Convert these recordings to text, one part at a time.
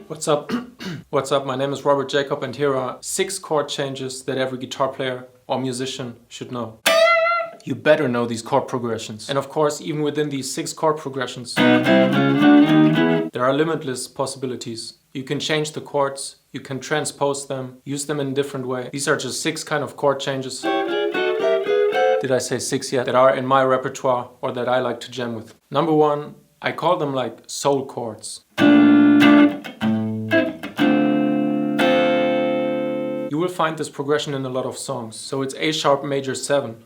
What's up? What's up? My name is Robert Jakob and here are 6 chord changes that every guitar player or musician should know. You better know these chord progressions. And of course, even within these 6 chord progressions, there are limitless possibilities. You can change the chords, you can transpose them, use them in a different way. These are just 6 kind of chord changes. Did I say 6 yet? That are in my repertoire or that I like to jam with. Number 1, I call them like soul chords. You will find this progression in a lot of songs. So it's A sharp major 7,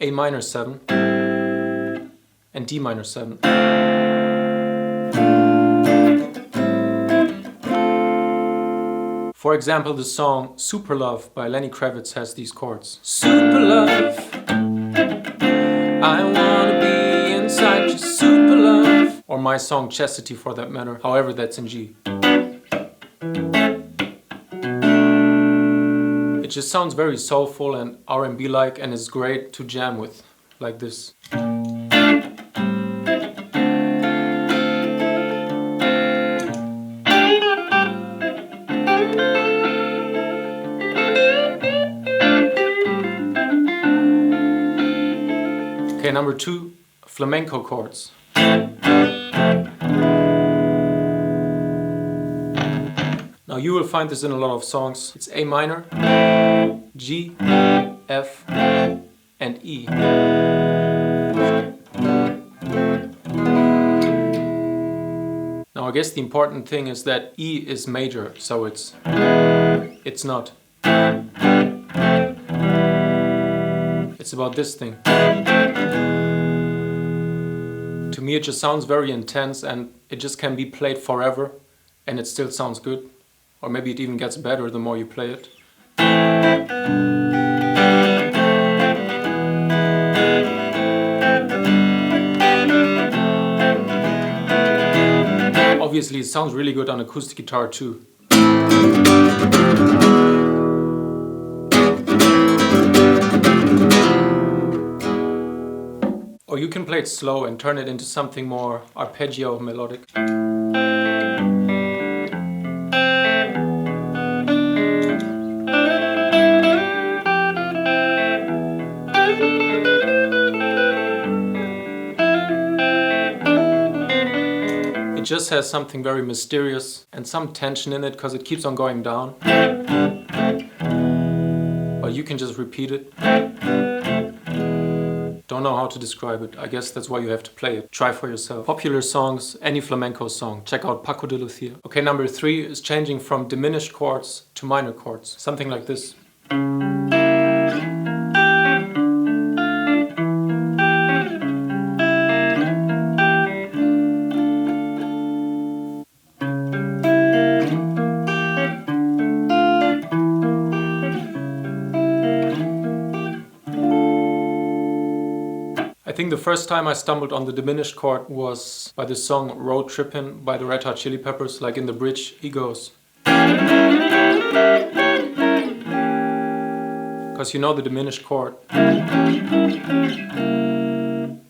A minor 7, and D minor 7. For example, the song Super Love by Lenny Kravitz has these chords. Super love, I wanna be inside your super love. Or my song Chastity for that matter, however that's in G. It just sounds very soulful and R&B-like and is great to jam with, like this. Okay, number 2, flamenco chords. Now you will find this in a lot of songs. It's A minor, G, F, and E. Now I guess the important thing is that E is major, so it's not. It's about this thing. To me it just sounds very intense and it just can be played forever and it still sounds good. Or maybe it even gets better the more you play it. Obviously it sounds really good on acoustic guitar too. Or you can play it slow and turn it into something more arpeggio melodic. It just has something very mysterious and some tension in it because it keeps on going down. But you can just repeat it. Don't know how to describe it. I guess that's why you have to play it. Try for yourself. Popular songs, any flamenco song. Check out Paco de Lucia. Okay, number 3 is changing from diminished chords to minor chords. Something like this. I think the first time I stumbled on the diminished chord was by the song Road Trippin' by the Red Hot Chili Peppers. Like in the bridge, he goes. Because you know the diminished chord.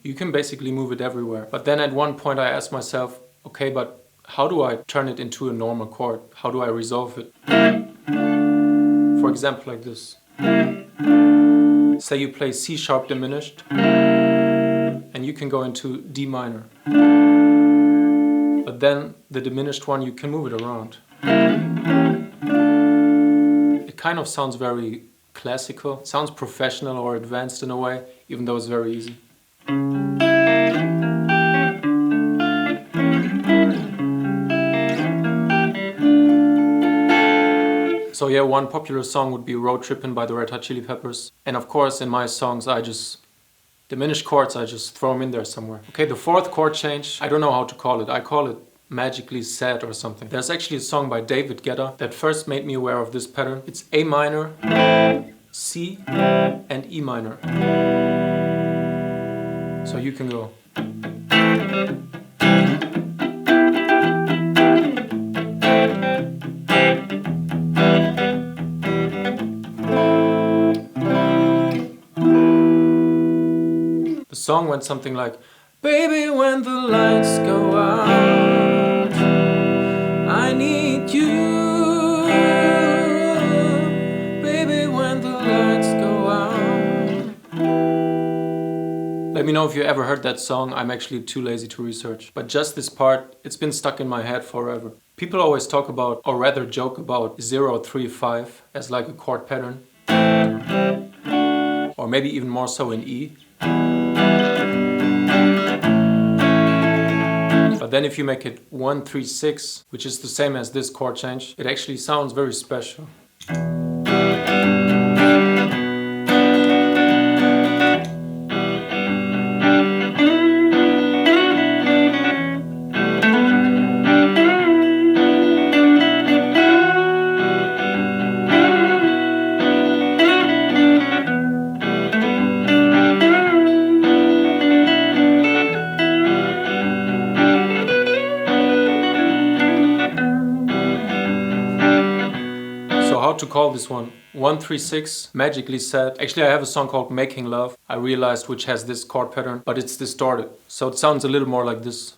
You can basically move it everywhere. But then at one point I asked myself, okay, but how do I turn it into a normal chord? How do I resolve it? For example, like this. Say you play C sharp diminished. And you can go into D minor. But then the diminished one, you can move it around. It kind of sounds very classical. It sounds professional or advanced in a way, even though it's very easy. So yeah, one popular song would be Road Trippin' by the Red Hot Chili Peppers. And of course in my songs diminished chords, I just throw them in there somewhere. Okay, the 4th chord change, I don't know how to call it. I call it magically sad or something. There's actually a song by David Guetta that first made me aware of this pattern. It's A minor, C, and E minor. So you can go. The song went something like, baby, when the lights go out, know if you ever heard that song, I'm actually too lazy to research. But just this part, it's been stuck in my head forever. People always talk about, or rather joke about, 0, 3, 5 as like a chord pattern. Or maybe even more so in E. But then if you make it 1, 3, 6, which is the same as this chord change, it actually sounds very special. So how to call this one? 1, 3, 6, magically set. Actually, I have a song called Making Love, I realized, which has this chord pattern, but it's distorted. So it sounds a little more like this.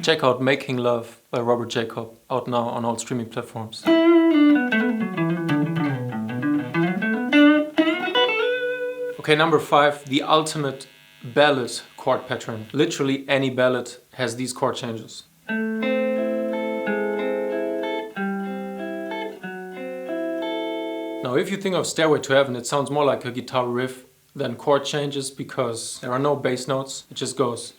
Check out Making Love by Robert Jakob, out now on all streaming platforms. Okay, number 5, the ultimate ballad chord pattern. Literally any ballad has these chord changes. Now if you think of Stairway to Heaven, it sounds more like a guitar riff than chord changes because there are no bass notes, it just goes.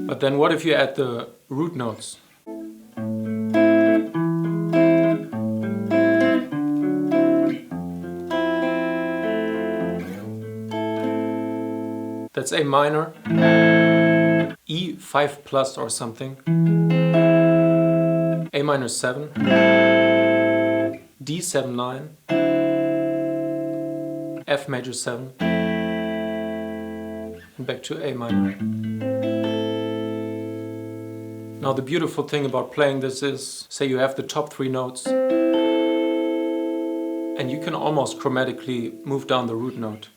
But then what if you add the root notes? That's A minor, E 5 plus or something, A minor 7, D 7 9, F major 7, and back to A minor. Now the beautiful thing about playing this is, say you have the top 3 notes, and you can almost chromatically move down the root note.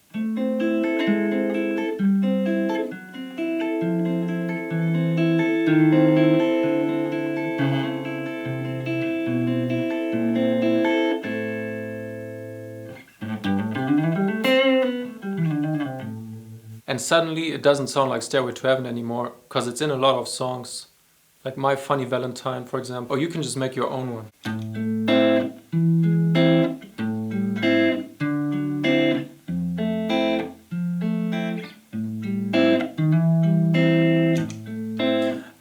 And suddenly it doesn't sound like Stairway to Heaven anymore, because it's in a lot of songs, like My Funny Valentine, for example. Or you can just make your own one.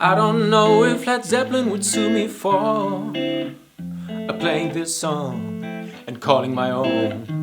I don't know if Led Zeppelin would sue me for playing this song and calling my own.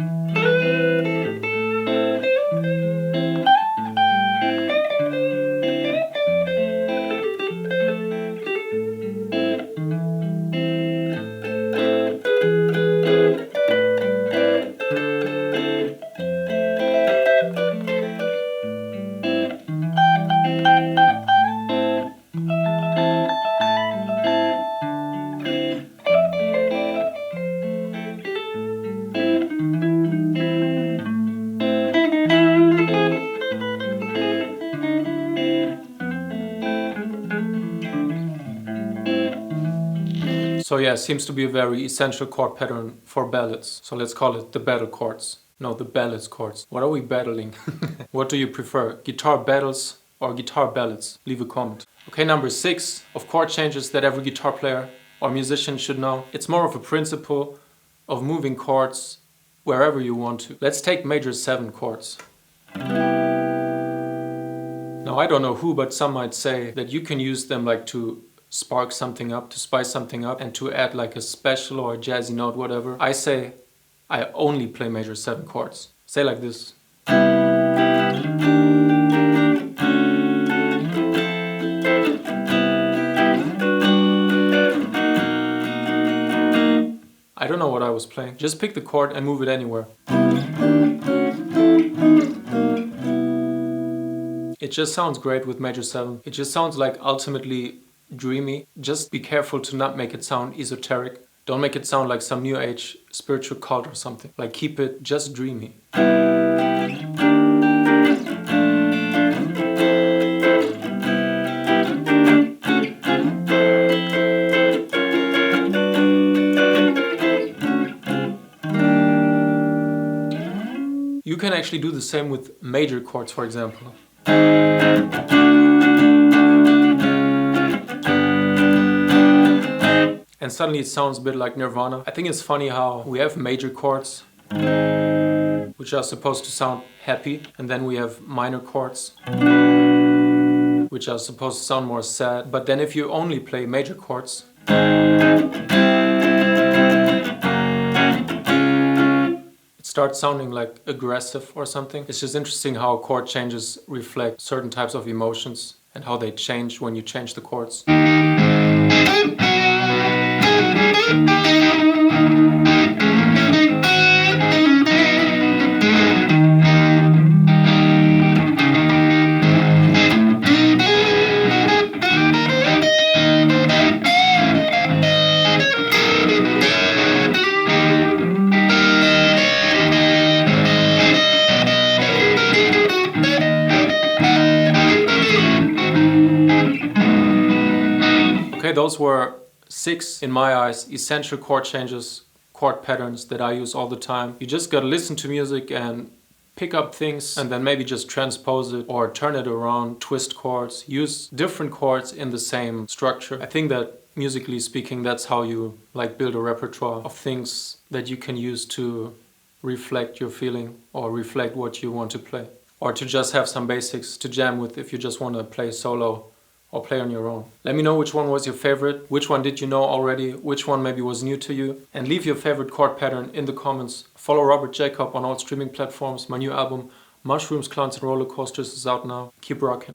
So yeah, seems to be a very essential chord pattern for ballads. So let's call it the battle chords. No, the ballads chords. What are we battling? What do you prefer? Guitar battles or guitar ballads? Leave a comment. Okay, number 6 of chord changes that every guitar player or musician should know. It's more of a principle of moving chords wherever you want to. Let's take major 7 chords. Now I don't know who, but some might say that you can use them like to spark something up, to spice something up, and to add like a special or a jazzy note, whatever. I say I only play major 7 chords. Say like this. I don't know what I was playing. Just pick the chord and move it anywhere. It just sounds great with major 7. It just sounds like ultimately dreamy. Just be careful to not make it sound esoteric. Don't make it sound like some new age spiritual cult or something. Like, keep it just dreamy. You can actually do the same with major chords, for example. And suddenly it sounds a bit like Nirvana. I think it's funny how we have major chords, which are supposed to sound happy, and then we have minor chords, which are supposed to sound more sad. But then if you only play major chords, it starts sounding like aggressive or something. It's just interesting how chord changes reflect certain types of emotions and how they change when you change the chords. Okay, those were 6, in my eyes, essential chord changes, chord patterns that I use all the time. You just gotta listen to music and pick up things and then maybe just transpose it or turn it around, twist chords, use different chords in the same structure. I think that musically speaking, that's how you like build a repertoire of things that you can use to reflect your feeling or reflect what you want to play. Or to just have some basics to jam with if you just want to play solo or play on your own. Let me know which one was your favorite, which one did you know already, which one maybe was new to you, and leave your favorite chord pattern in the comments. Follow Robert Jakob on all streaming platforms. My new album, Mushrooms, Clowns and Rollercoasters, is out now. Keep rocking.